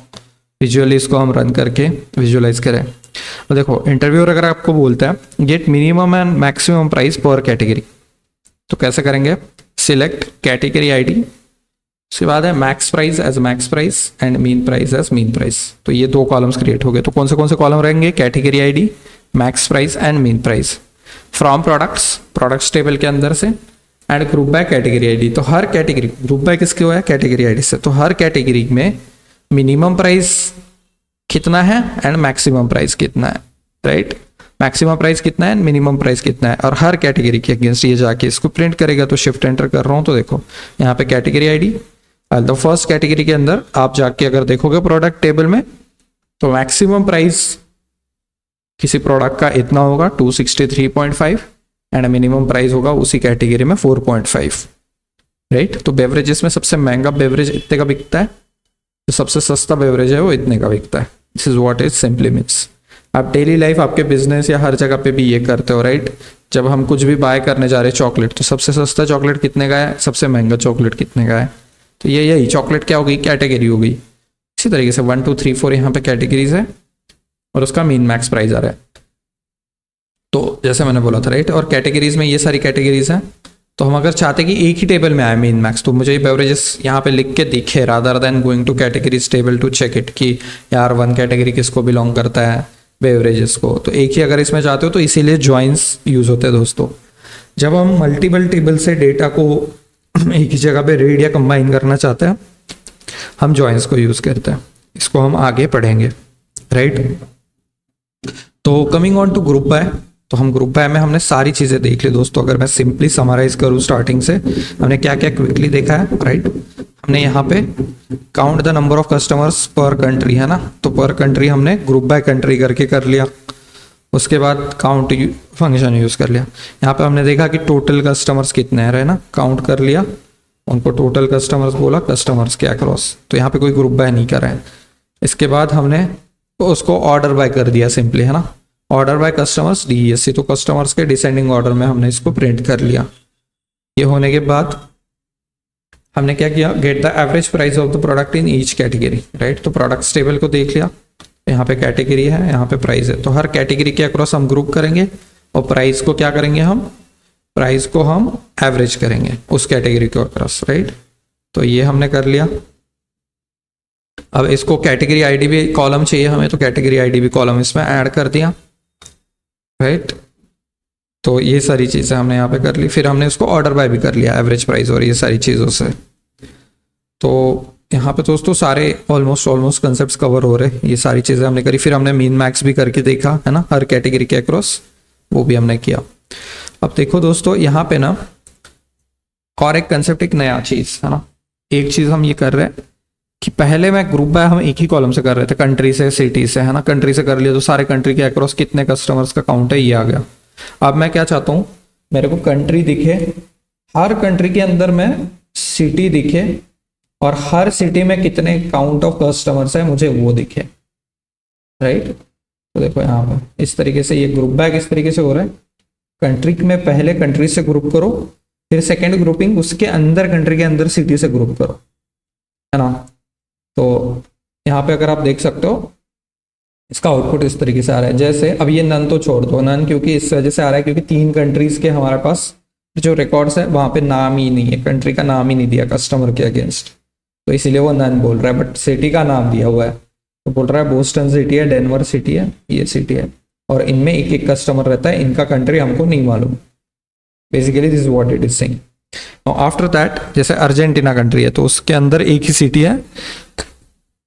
A: विजुअली इसको हम रन करके विजुअलाइज करें। तो देखो इंटरव्यूअर अगर आपको बोलता है get minimum and maximum price per category, तो कैसे करेंगे, सिलेक्ट कैटेगरी आईडी, उसके बाद है max price as max price and min price as min price. तो ये दो कॉलम्स क्रिएट हो गए। तो कौन से कॉलम रहेंगे, category ID, max price and min price. From products table के अंदर से and group by category ID. तो हर कैटेगरी, ग्रुप बाय किसके हुआ है, कैटेगरी आईडी से, तो हर कैटेगरी में मिनिमम प्राइस कितना है एंड मैक्सिमम प्राइस कितना है, राइट। मैक्सिमम प्राइस कितना है, मिनिमम प्राइस कितना है, और हर कैटेगरी के अगेंस्ट ये जाके इसको प्रिंट करेगा। तो शिफ्ट एंटर कर रहा हूं तो देखो यहाँ पे कैटेगरी आईडी, तो फर्स्ट कैटेगरी के अंदर आप जाके अगर देखोगे प्रोडक्ट टेबल में, तो मैक्सिमम प्राइस किसी प्रोडक्ट का इतना होगा 263.5 एंड मिनिमम प्राइस होगा उसी कैटेगरी में 4.5, राइट। तो बेवरेजेस में सबसे महंगा बेवरेज इतने का बिकता है, जो सबसे सस्ता बेवरेज है वो इतने का बिकता है। This is what is simply means. आप डेली लाइफ आपके बिजनेस या हर जगह पे भी ये करते हो, राइट। जब हम कुछ भी बाय करने जा रहे हैं चॉकलेट, तो सबसे सस्ता चॉकलेट कितने का है, सबसे महंगा चॉकलेट कितने का है, तो ये यही चॉकलेट क्या हो गई, कैटेगरी हो गई। इसी तरीके से 1 2 3 4 यहाँ पे कैटेगरीज है और उसका मीन मैक्स प्राइस आ रहा है। तो जैसे मैंने बोला था, राइट, और कैटेगरीज में ये सारी कैटेगरीज हैं। तो हम अगर चाहते कि एक ही टेबल में आए मीन मैक्स, तो मुझे ये बेवरेजेस यहाँ पे लिख के दिखे rather than going to categories table to check it कि यार वन कैटेगरी किसको बिलोंग करता है बेवरेजेस को। तो एक ही अगर इसमें चाहते हो तो इसीलिए जॉइंस यूज होते हैं दोस्तों। जब हम मल्टीपल टेबल से डेटा को एक ही जगह पे रीड या कंबाइन करना चाहते हैं, हम जॉइंस को यूज करते हैं। इसको हम आगे पढ़ेंगे, राइट। तो coming on to group by, तो हम ग्रुप बाय में हमने सारी चीजें देख ली दोस्तों। अगर मैं सिंपली समराइज करूं स्टार्टिंग से, हमने क्या क्या क्विकली देखा है, राइट। हमने यहाँ पे count the number of customers पर कंट्री, है ना, तो पर कंट्री हमने ग्रुप बाय कंट्री करके कर लिया। उसके बाद काउंट फंक्शन यूज कर लिया। यहाँ पे हमने देखा कि टोटल कस्टमर्स कितने हैं, ना, काउंट कर लिया, उनको टोटल कस्टमर्स बोला, कस्टमर्स के अक्रॉस, तो यहाँ पे कोई ग्रुप बाय नहीं कर रहे हैं। इसके बाद हमने उसको ऑर्डर बाय कर दिया सिंपली, है ना, ऑर्डर बाय कस्टमर्स DESC, तो कस्टमर्स के डिसेंडिंग ऑर्डर में हमने इसको प्रिंट कर लिया। ये होने के बाद हमने क्या किया, get the average price of the product in each category, right. तो प्रोडक्ट्स टेबल को देख लिया, यहाँ पे कैटेगरी है, यहाँ पे प्राइस है, तो हर कैटेगरी के अक्रॉस हम ग्रुप करेंगे और प्राइस को क्या करेंगे, हम प्राइस को हम एवरेज करेंगे उस कैटेगरी के अक्रॉस, राइट। तो ये हमने कर लिया। अब इसको कैटेगरी आईडी भी कॉलम चाहिए हमें, तो कैटेगरी आईडी भी कॉलम इसमें ऐड कर दिया, राइट। तो ये सारी चीजें हमने यहाँ पे कर ली। फिर हमने उसको ऑर्डर बाय भी कर लिया, एवरेज प्राइस और ये सारी चीजों से। तो यहाँ पे दोस्तों सारे ऑलमोस्ट कंसेप्ट्स कवर हो रहे, ये सारी चीजें हमने करी। फिर हमने मीन मैक्स भी करके देखा, है ना, हर कैटेगरी के अक्रॉस, वो भी हमने किया। अब देखो दोस्तों यहाँ पे ना और एक कंसेप्ट, एक नया चीज, है ना, एक चीज हम ये कर रहे हैं कि पहले मैं ग्रुप बाय हम एक ही कॉलम से कर रहे थे, कंट्री से, सिटी से, है ना, कंट्री से कर लिया तो सारे कंट्री के अक्रॉस कितने कस्टमर्स का काउंट है ये आ गया। अब मैं क्या चाहता हूँ, मेरे को कंट्री दिखे, हर कंट्री के अंदर में सिटी दिखे और हर सिटी में कितने काउंट ऑफ कस्टमर्स है मुझे वो दिखे, राइट। तो देखो यहाँ पर इस तरीके से ये ग्रुप बाय किस तरीके से हो रहा है, कंट्री में पहले कंट्री से ग्रुप करो, फिर सेकेंड ग्रुपिंग उसके अंदर कंट्री के अंदर सिटी से ग्रुप करो, है ना। तो यहाँ पे अगर आप देख सकते हो इसका आउटपुट इस तरीके से आ रहा है। जैसे अब ये नन तो छोड़ दो, नन क्योंकि इस वजह से आ रहा है क्योंकि 3 कंट्रीज के हमारे पास जो रिकॉर्ड्स है वहां पे नाम ही नहीं है, कंट्री का नाम ही नहीं दिया कस्टमर के अगेंस्ट, तो इसीलिए वो नन बोल रहा है। बट सिटी का नाम दिया हुआ है, तो बोल रहा है बोस्टन सिटी है, डेनवर सिटी है, ये सिटी है, और इनमें एक एक कस्टमर रहता है, इनका कंट्री हमको नहीं मालूम। Basically this is what it is saying. After that जैसे अर्जेंटीना कंट्री है तो उसके अंदर एक ही सिटी है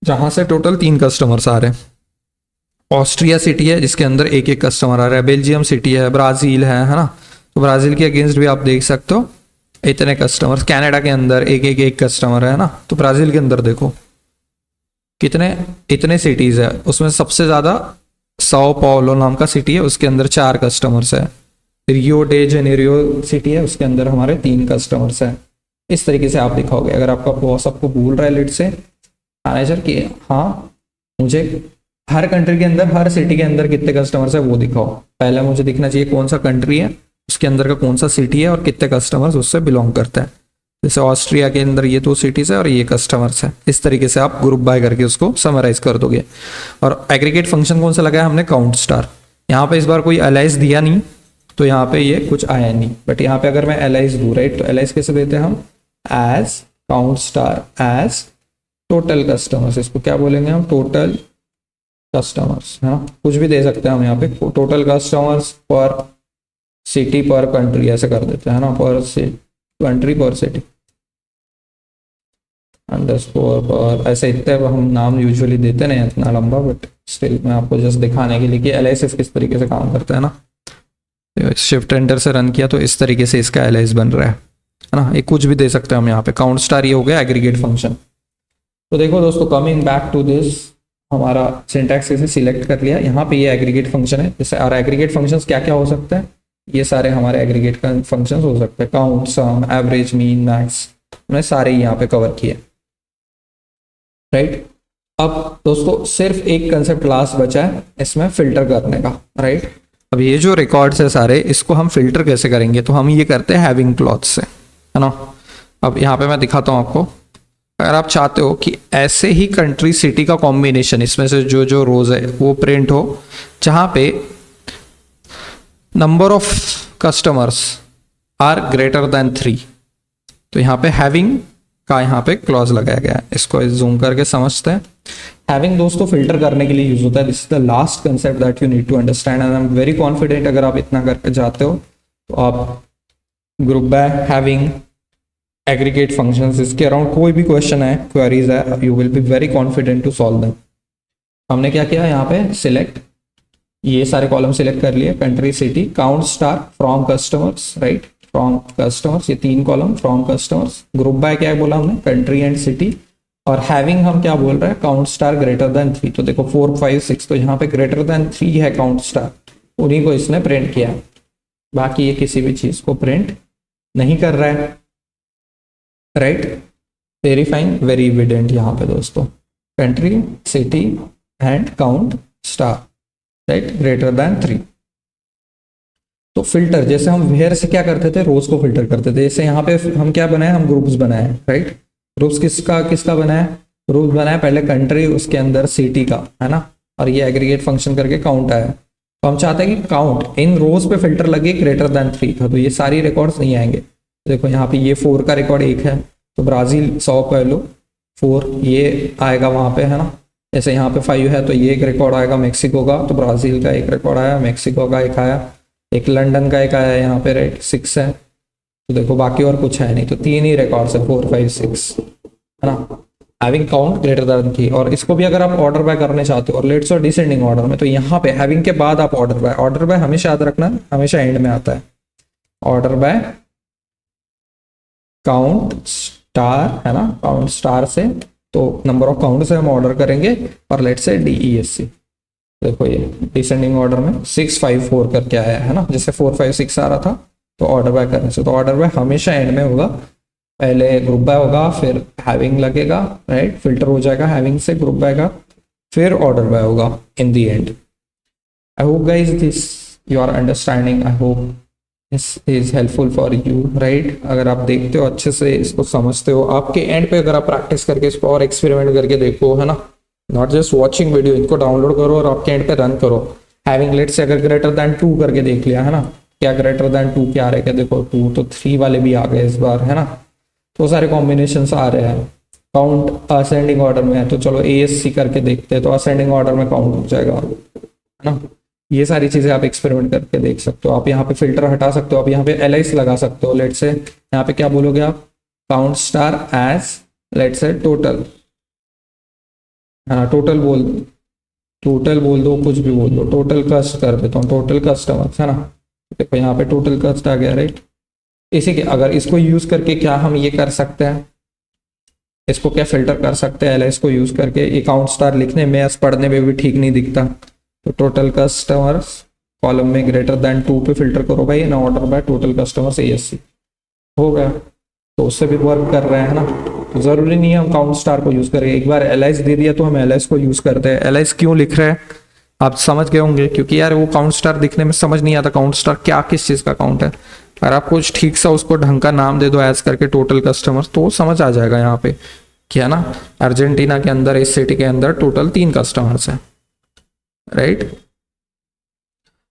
A: जहां से टोटल 3 कस्टमर्स आ रहे हैं। ऑस्ट्रिया सिटी है जिसके अंदर एक एक कस्टमर आ रहा है। बेल्जियम सिटी है, ब्राजील है ना, तो ब्राजील के अगेंस्ट भी आप देख सकते हो इतने कस्टमर्स। कनाडा के अंदर एक कस्टमर है ना, तो ब्राजील के अंदर देखो कितने इतने सिटीज है। उसमें सबसे ज्यादा साओ पाउलो नाम का सिटी है, उसके अंदर 4 कस्टमर्स है। रियो डे जेनेरियो सिटी है, उसके अंदर हमारे 3 कस्टमर्स है। इस तरीके से आप दिखाओगे। अगर आपका बॉस आपको बोल रहा है लेट से मैनेजर कि हाँ मुझे हर कंट्री के अंदर, हर सिटी के अंदर कितने कस्टमर्स है वो दिखाओ, पहले मुझे दिखना चाहिए कौन सा कंट्री है, उसके अंदर का कौन सा सिटी है और कितने कस्टमर्स उससे बिलोंग करते हैं। जैसे ऑस्ट्रिया के अंदर ये 2 सिटीज है और ये कस्टमर्स है। इस तरीके से आप ग्रुप बाय करके उसको समराइज कर दोगे। और एग्रीगेट फंक्शन कौन सा लगाया हमने, काउंट स्टार। यहाँ पे इस बार कोई एलाइज दिया नहीं तो यहाँ पे ये कुछ आया नहीं, बट यहाँ पे अगर मैं एलाइज दूँ राइट, तो एलाइज कैसे देते हैं हम, as count star as total customers. इसको क्या बोलेंगे हम, टोटल कस्टमर्स है ना, कुछ भी दे सकते हैं हम यहाँ पे, टोटल कस्टमर्स पर सिटी पर कंट्री ऐसे कर देते हैं ना, पर कंट्री पर सिटी अंडरस्कोर पर, ऐसे इतने हम नाम यूजुअली देते नहीं इतना लंबा, बट स्टिल मैं आपको जस्ट दिखाने के लिए कि एलआईएस किस तरीके से काम करता है ना। शिफ्ट एंटर से रन किया तो इस तरीके से इसका एलआईएस बन रहा है ना। एक कुछ भी दे सकते हैं हम यहाँ पे, काउंट स्टार ये हो गया एग्रीगेट फंक्शन। तो देखो दोस्तों, कमिंग बैक टू दिस, हमारा सिंटैक्स इसे सिलेक्ट कर लिया। यहाँ पे ये एग्रीगेट फंक्शन है। जैसे और एग्रीगेट फंक्शंस क्या क्या हो सकते हैं, ये सारे हमारे एग्रीगेट का फंक्शंस हो सकते हैं। काउंट, सम, एवरेज, मीन, मैक्स, हमने सारे यहाँ पे कवर किए राइट। अब दोस्तों सिर्फ एक कंसेप्ट लास्ट बचा है इसमें, फिल्टर करने का राइट। अब ये जो रिकॉर्ड्स है सारे, इसको हम फिल्टर कैसे करेंगे, तो हम ये करते हैं हैविंग क्लॉज से, है ना। अब यहाँ पे मैं दिखाता हूँ आपको। अगर आप चाहते हो कि ऐसे ही कंट्री सिटी का कॉम्बिनेशन इसमें से जो जो रोज है वो प्रिंट हो, जहां पे number of customers are greater than 3, तो यहाँ पे हैविंग का यहाँ पे क्लॉज लगाया गया है। इसको जूम करके समझते हैं। हैविंग दोस्तों फिल्टर करने के लिए यूज होता है। This is the last concept that you need to understand and I am very confident अगर आप इतना करके जाते हो तो आप group by, having, aggregate functions, इसके अराउंड कोई भी क्वेश्चन है, क्वेरीज है, you will be very confident to solve them. हमने क्या किया यहाँ पे, सिलेक्ट, ये सारे कॉलम सिलेक्ट कर लिए, country, city, count star, from customers right, from customers, ये 3 column from customers. Group by क्या बोला हमने, कंट्री एंड सिटी। और हैविंग हम क्या बोल रहे हैं, काउंट स्टार ग्रेटर देन 3। तो देखो 4, 5, 6, तो यहाँ पे ग्रेटर देन 3 है काउंट स्टार, उन्हीं को इसने प्रिंट किया है, बाकी ये किसी भी चीज को प्रिंट नहीं कर रहा है right. Very fine, very evident यहाँ पे दोस्तों, country, city and count star right, greater than 3। तो फिल्टर जैसे हम वेयर से क्या करते थे, रोज को फिल्टर करते थे। जैसे यहाँ पे हम क्या बनाए, हम ग्रुप्स बनाए राइट। ग्रुप्स किसका बनाया, ग्रुप्स बनाया पहले कंट्री, उसके अंदर सिटी का, है ना, और ये एग्रीगेट फंक्शन करके काउंट आया। तो हम चाहते हैं कि काउंट इन रोज पे फिल्टर लगे ग्रेटर देन 3 था, तो ये सारी रिकॉर्ड्स नहीं आएंगे। देखो यहाँ पे ये 4 का रिकॉर्ड 1 है, तो ब्राजील 100 पहलू 4 ये आएगा वहां पे, है ना। जैसे यहाँ पे 5 है तो ये एक रिकॉर्ड आएगा मेक्सिको का, तो ब्राजील का एक रिकॉर्ड आया, मेक्सिको का एक आया, एक लंदन का एक आया यहाँ पे राइट, 6 है। तो देखो बाकी और कुछ है नहीं, तो 3 ही रिकॉर्ड्स है, 4, 5, 6, है ना। Having count greater than 3। और इसको भी अगर आप ऑर्डर बाय करने चाहते हो और लेट्स और डिसेंडिंग ऑर्डर में, तो यहाँ पे हैविंग के बाद आप ऑर्डर बाय हमेशा याद रखना, हमेशा एंड में आता है। ऑर्डर बाय काउंट स्टार, है ना, काउंट स्टार से, तो नंबर ऑफ काउंट से हम ऑर्डर करेंगे, और लेट से DESC। देखो ये डिसेंडिंग ऑर्डर में 6, 5, 4 करके आया है ना, जैसे 4, 5, 6 आ रहा था, तो ऑर्डर बाय करने से, तो ऑर्डर बाय हमेशा एंड में होगा। पहले ग्रुप बाय होगा, फिर हैविंग लगेगा राइट, फिल्टर हो जाएगा हैविंग से ग्रुप बाय का, फिर ऑर्डर बाय होगा in the end. I hope guys this you are understanding, I hope this is helpful for you right. अगर आप देखते हो अच्छे से, इसको समझते हो, आपके एंड पे अगर आप प्रैक्टिस करके इसको और एक्सपेरिमेंट करके देखो, है ना, नॉट जस्ट वॉचिंग वीडियो, इनको डाउनलोड करो और आपके एंड पे रन करो। हैविंग लेट से अगर ग्रेटर देन 2 करके देख लिया, है ना, क्या ग्रेटर देन 2 क्या आ रहा है, क्या देखो 2, तो 3 वाले भी आ गए इस बार, है ना, तो सारे कॉम्बिनेशंस आ रहे हैं। काउंट असेंडिंग ऑर्डर में है, तो चलो ASC करके देखते हैं, तो असेंडिंग ऑर्डर में काउंट हो जाएगा, है ना। ये सारी चीजें आप एक्सपेरिमेंट करके देख सकते हो। आप यहाँ पे फिल्टर हटा सकते हो, आप यहाँ पे एलाइस लगा सकते हो, लेट से
B: यहाँ पे क्या बोलोगे आप, count star as let's say total, है ना, टोटल बोल दो, कुछ भी बोल दो, टोटल कस्ट कर देता हूँ, टोटल कस्टमर्स, है ना। देखो यहाँ पे टोटल कस्ट आ गया, राइट। इसी के अगर इसको यूज करके क्या हम ये कर सकते हैं, इसको क्या फिल्टर कर सकते हैं एलआईएस को यूज करके, अकाउंट स्टार लिखने में या पढ़ने में भी ठीक नहीं दिखता, तो टोटल कस्टमर्स कॉलम में ग्रेटर देन 2 पे फिल्टर करो भाई, ना order by total customers ASC, हो गया। तो उससे भी वर्क कर रहे हैं ना, तो जरूरी नहीं है हम काउंट स्टार को यूज करें, एक बार एलआईएस दे दिया तो हम एलआईएस को यूज करते हैं। एलआईएस क्यों लिख रहे हैं आप समझ गए होंगे, क्योंकि यार वो काउंट स्टार दिखने में समझ नहीं आता काउंट स्टार क्या किस चीज का काउंट है। अगर आप कुछ ठीक सा उसको ढंग का नाम दे दो एज करके टोटल कस्टमर्स, तो समझ आ जाएगा यहाँ पे क्या ना, अर्जेंटीना के अंदर इस सिटी के अंदर टोटल 3 कस्टमर्स हैं, राइट।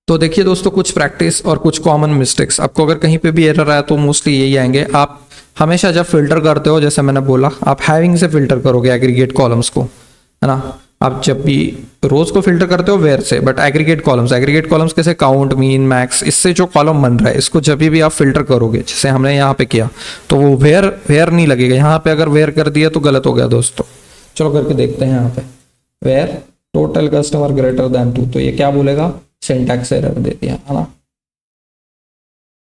B: तो देखिए दोस्तों, कुछ प्रैक्टिस और कुछ कॉमन मिस्टेक्स, आपको अगर कहीं पे भी एरर आया तो मोस्टली यही आएंगे। आप हमेशा जब फिल्टर करते हो, जैसे मैंने बोला, आप हैविंग से फिल्टर करोगे एग्रीगेट कॉलम्स को, है ना। आप जब भी रोज को फिल्टर करते हो वेयर से, बट एग्रीगेट कॉलम्स कैसे, काउंट, मीन, मैक्स, इससे जो कॉलम बन रहा है इसको जब भी आप फिल्टर करोगे, जैसे हमने यहाँ पे किया, तो वो वेयर नहीं लगेगा। यहाँ पे अगर वेयर कर दिया तो गलत हो गया दोस्तों। चलो करके देखते हैं। यहाँ पे where total customer greater than 2, तो ये क्या बोलेगा, सिंटैक्स एरर दे दिया, है ना।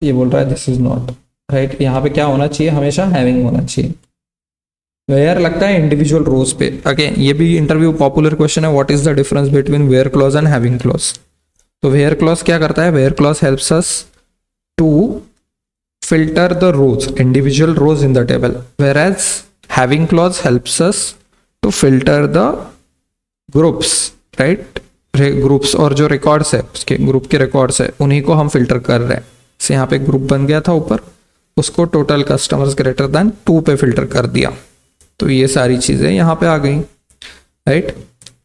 B: ये बोल रहा है दिस इज नॉट राइट। यहाँ पे क्या होना चाहिए, हमेशा हैविंग होना चाहिए। वेयर लगता है इंडिविजुअल रोज पे। अगेन ये भी इंटरव्यू पॉपुलर क्वेश्चन है, what is the difference between where clause and having clause. तो वेयर क्लॉज क्या करता है, where clause helps us to filter the rows, individual rows in the table, whereas having clause helps us to filter the groups, right. Groups और जो रिकॉर्ड्स है उसके ग्रुप के रिकॉर्ड्स है उन्हीं को हम फिल्टर कर रहे हैं। से यहाँ पे ग्रुप बन गया था ऊपर, उसको टोटल कस्टमर्स ग्रेटर देन 2 पे फिल्टर कर दिया। तो ये सारी चीजें यहाँ पे आ गई, right.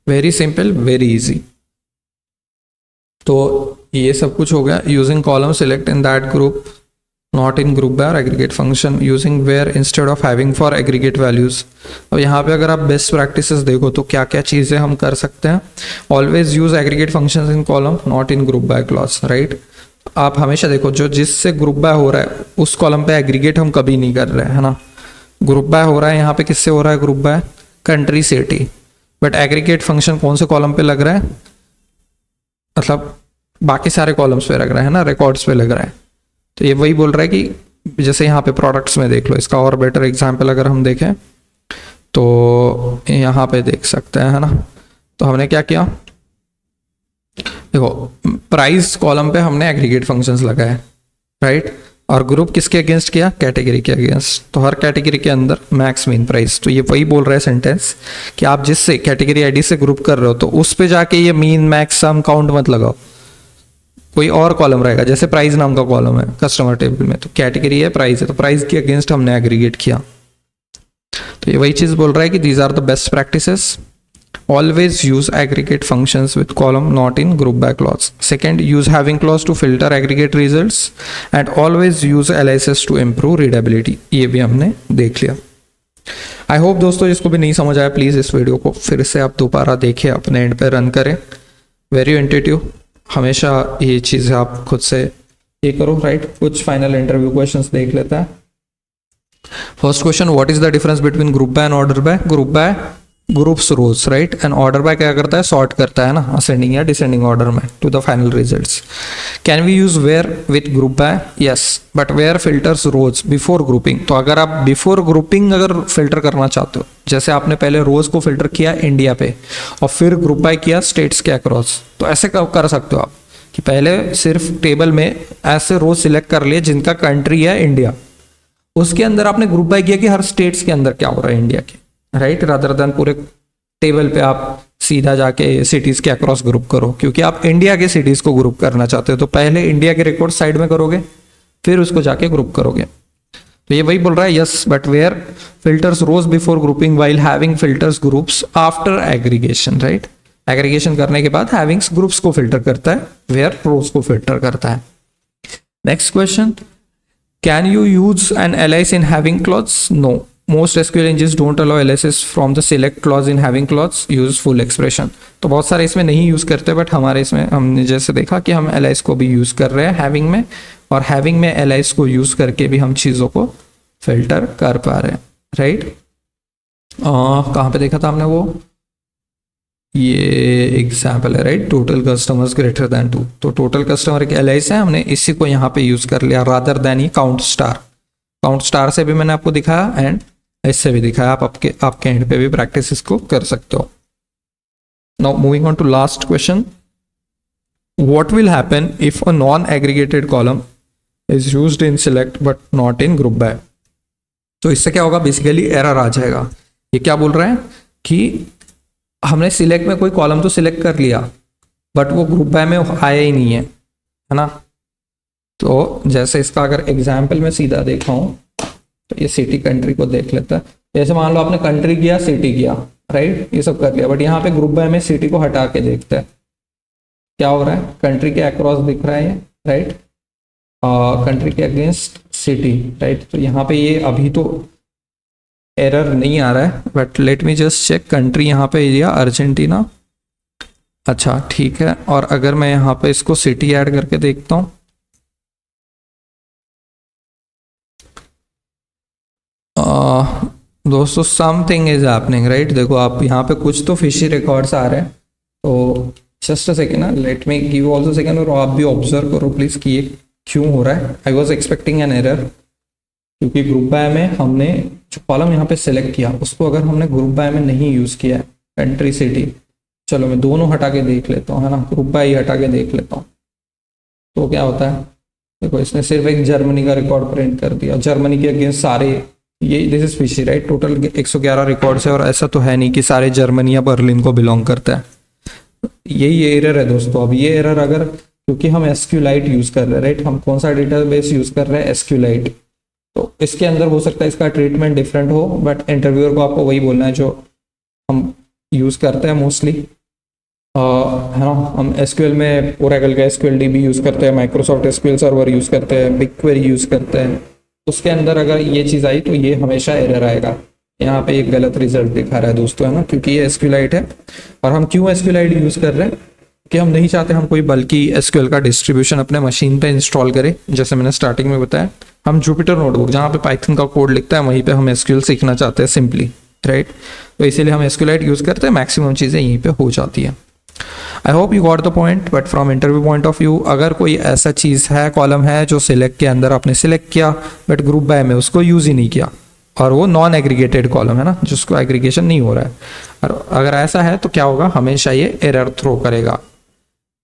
B: Very simple, very easy. तो ये सब कुछ हो गया। Using column select in that group not in group bye aggregate function, using var instead of having for aggregate values. अब यहाँ पे अगर आप बेस्ट प्रैक्टिसेस देखो तो क्या क्या चीजें हम कर सकते हैं। Always use aggregate functions in column not in group by clause, right. आप हमेशा देखो जो जिससे ग्रुप बाय हो रहा है उस कॉलम पे एग्रीगेट हम कभी नहीं कर रहे हैं, है ना। ग्रुप बाय हो रहा है यहाँ पे किससे हो रहा है, group by country city, but aggregate function कौन से कॉलम पे लग रहा है, मतलब बाकी सारे कॉलम्स पे लग रहा है ना, रिकॉर्ड्स पे लग रहा है। तो ये वही बोल रहा है कि जैसे यहाँ पे प्रोडक्ट्स में देख लो, इसका और बेटर एग्जाम्पल अगर हम देखें तो यहाँ पे देख सकते हैं, है ना। तो हमने क्या किया, देखो प्राइस कॉलम पे हमने एग्रीगेट फंक्शंस लगाए, राइट। और ग्रुप किसके अगेंस्ट किया, कैटेगरी के अगेंस्ट। तो हर कैटेगरी के अंदर मैक्स मीन प्राइस। तो ये वही बोल रहा है सेंटेंस कि आप जिससे कैटेगरी आईडी से ग्रुप कर रहे हो तो उस पे जाके ये मीन मैक्स सम काउंट मत लगाओ, कोई और कॉलम रहेगा। जैसे प्राइस नाम का कॉलम है कस्टमर टेबल में, तो कैटेगरी है प्राइस है, तो प्राइस के अगेंस्ट हमने एग्रीगेट किया। तो ये वही चीज बोल रहा है कि these are the best practices. Always use aggregate functions with column not in group by clause. Second, use having clause to filter aggregate results and always use aliases to improve readability. ये भी हमने देख लिया। आई होप दोस्तों जिसको भी नहीं समझ आया प्लीज इस वीडियो को फिर से आप दोबारा देखें, अपने एंड पे रन करें। वेरी इंट्यूटिव, हमेशा ये चीज़ें आप खुद से ये करो, राइट। कुछ फाइनल इंटरव्यू क्वेश्चंस देख लेता है। First question, what is the difference between group by and order by. Group by groups rows, right, and order by क्या करता है, सॉर्ट करता है ना, असेंडिंग या डिसेंडिंग ऑर्डर में to the final results. Can we use where with group by, yes, but where filters rows before grouping. तो अगर आप बिफोर ग्रुपिंग अगर फिल्टर करना चाहते हो, जैसे आपने पहले रोज को फिल्टर किया इंडिया पे और फिर ग्रुप बाय किया स्टेट्स के अक्रॉस, तो ऐसे कर सकते हो आप कि पहले सिर्फ टेबल में ऐसे रोज सिलेक्ट कर लिए जिनका कंट्री है इंडिया, उसके अंदर आपने ग्रुप बाय किया कि हर स्टेट्स के अंदर क्या हो रहा है इंडिया के, राइट, रादर देन पूरे टेबल पे आप सीधा जाके सिटीज के अक्रॉस ग्रुप करो, क्योंकि आप इंडिया के सिटीज को ग्रुप करना चाहते हो। तो पहले इंडिया के रिकॉर्ड साइड में करोगे फिर उसको जाके ग्रुप करोगे। तो ये वही बोल रहा है, yes, but where filters rows before grouping while having filters groups after aggregation, right. Aggregation करने के बाद हैविंग्स ग्रुप्स को फिल्टर करता है, वेयर रोज को फिल्टर करता है। Next question, can you use an alias in having clause. No, most SQL engines don't allow aliases from the select clause in having clause, use full expression। तो बहुत सारे इसमें नहीं यूज करते, बट हमारे इसमें हमने जैसे देखा कि हम alias को भी यूज कर रहे हैं हैविंग में, और हैविंग में alias को यूज करके भी हम चीज़ों को फिल्टर कर पा रहे हैं, राइट। कहाँ पे देखा था हमने वो, ये एग्जाम्पल है, right, total customers greater than 2। तो टोटल कस्टमर एक एलाइस है, हमने इसी को यहाँ पे यूज कर लिया रादर देन ये काउंट स्टार। काउंट स्टार से भी मैंने आपको दिखाया एंड इससे भी दिखाया, आप आपके एंड पे भी प्रैक्टिस इसको कर सकते हो। Now moving on to last question, what will happen if a non aggregated column is used in select but not in group by. तो इससे क्या होगा, बेसिकली एरर आ जाएगा। ये क्या बोल रहे हैं कि हमने सिलेक्ट में कोई कॉलम तो सिलेक्ट कर लिया बट वो ग्रुप बाय में आया ही नहीं है, है ना। तो जैसे इसका अगर एग्जाम्पल में सीधा देखा हूं तो ये सिटी कंट्री को देख लेता है। जैसे मान लो आपने कंट्री किया, सिटी किया, राइट, ये सब कर लिया, बट यहाँ पे ग्रुप बाय में सिटी को हटा के देखते हैं क्या हो रहा है। कंट्री के अक्रॉस दिख रहा है ये, राइट, कंट्री के अगेंस्ट सिटी, राइट। तो यहाँ पे ये अभी तो एरर नहीं आ रहा है, but let me just check. Country यहाँ पे एरिया अर्जेंटीना, अच्छा ठीक है। और अगर मैं यहाँ पे इसको सिटी ऐड करके देखता हूँ, दोस्तों समथिंग इज हैपनिंग, राइट। देखो आप यहाँ पे कुछ तो फिशी रिकॉर्ड्स आ रहे हैं। तो जस्ट अ सेकेंड ना, let me give also second, और आप भी ऑब्जर्व करो प्लीज कि ये क्यों हो रहा है। I was expecting an error, क्योंकि ग्रुप बाय में हमने जो कॉलम यहाँ पे सिलेक्ट किया उसको अगर हमने ग्रुप बाय में नहीं यूज किया है, कंट्री सिटी, चलो मैं दोनों हटा के देख लेता हूँ, है ना, ग्रुप बाय हटा के देख लेता हूँ। तो क्या होता है, देखो इसने सिर्फ एक जर्मनी का रिकॉर्ड प्रिंट कर दिया, जर्मनी के अगेंस्ट सारे, ये this is fishy, right. Total 111 records है और ऐसा तो है नहीं कि सारे जर्मनी या बर्लिन को बिलोंग करता है। यही एरर है दोस्तों। अब ये एरर अगर, क्योंकि हम एसक्यूलाइट यूज कर रहे हैं, राइट, हम कौन सा डेटाबेस यूज कर रहे हैं, एसक्यूलाइट, तो इसके अंदर हो सकता है इसका ट्रीटमेंट डिफरेंट हो, बट इंटरव्यूअर को आपको वही बोलना है जो हम यूज करते हैं मोस्टली, है ना। हम एसक्यूएल में ओरेकल का एसक्यूएल डीबी यूज करते हैं, माइक्रोसॉफ्ट एसक्यूएल सर्वर यूज करते हैं, बिग क्वेरी यूज करते हैं। उसके अंदर अगर ये चीज़ आई तो ये हमेशा एरर आएगा। यहाँ पे एक गलत रिजल्ट दिखा रहा है दोस्तों, है ना, क्योंकि ये एसक्यूलाइट है। और हम क्यों एसक्यूलाइट यूज कर रहे हैं कि हम नहीं चाहते हम कोई बल्कि एसक्यूएल का डिस्ट्रीब्यूशन अपने मशीन पे इंस्टॉल करें। जैसे मैंने स्टार्टिंग में बताया, हम जुपिटर नोटबुक जहाँ पे पाइथन का कोड लिखता है वहीं पे हम एसक्यूएल सीखना चाहते हैं सिंपली, राइट। तो इसीलिए हम एसक्यूलाइट यूज करते हैं, मैक्सिमम चीज़ें यहीं पे हो जाती है। I hope you got the point, but from interview point of view, अगर कोई ऐसा चीज़ है, कॉलम है जो सिलेक्ट के अंदर आपने सिलेक्ट किया बट ग्रुप बाय में उसको यूज ही नहीं किया, और वो नॉन एग्रीगेटेड कॉलम है ना, जिसको एग्रीगेशन नहीं हो रहा है, और अगर ऐसा है तो क्या होगा, हमेशा ये एरर थ्रो करेगा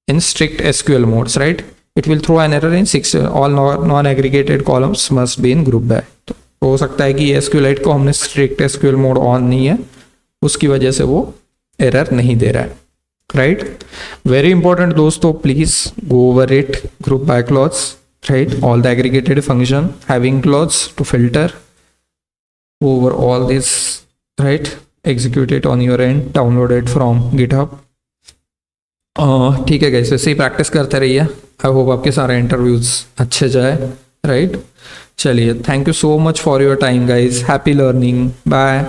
B: in strict SQL modes, right. It will throw an error in 6 all non aggregated columns must be in group by. तो हो सकता है कि एसक्यूएलाइट को हमने स्ट्रिक्ट एसक्यूएल मोड ऑन नहीं है, उसकी वजह से वो एरर नहीं दे रहा है, राइट। वेरी इंपॉर्टेंट दोस्तों, please go over it, group by clause, right, all the aggregated function having clause to filter over all this, right, execute it on your end, download it from GitHub। ठीक है गाइस, वैसे ही प्रैक्टिस करते रहिए। आई होप आपके सारे इंटरव्यूज अच्छे जाए, राइट। चलिए, thank you so much for your time guys, happy learning, bye.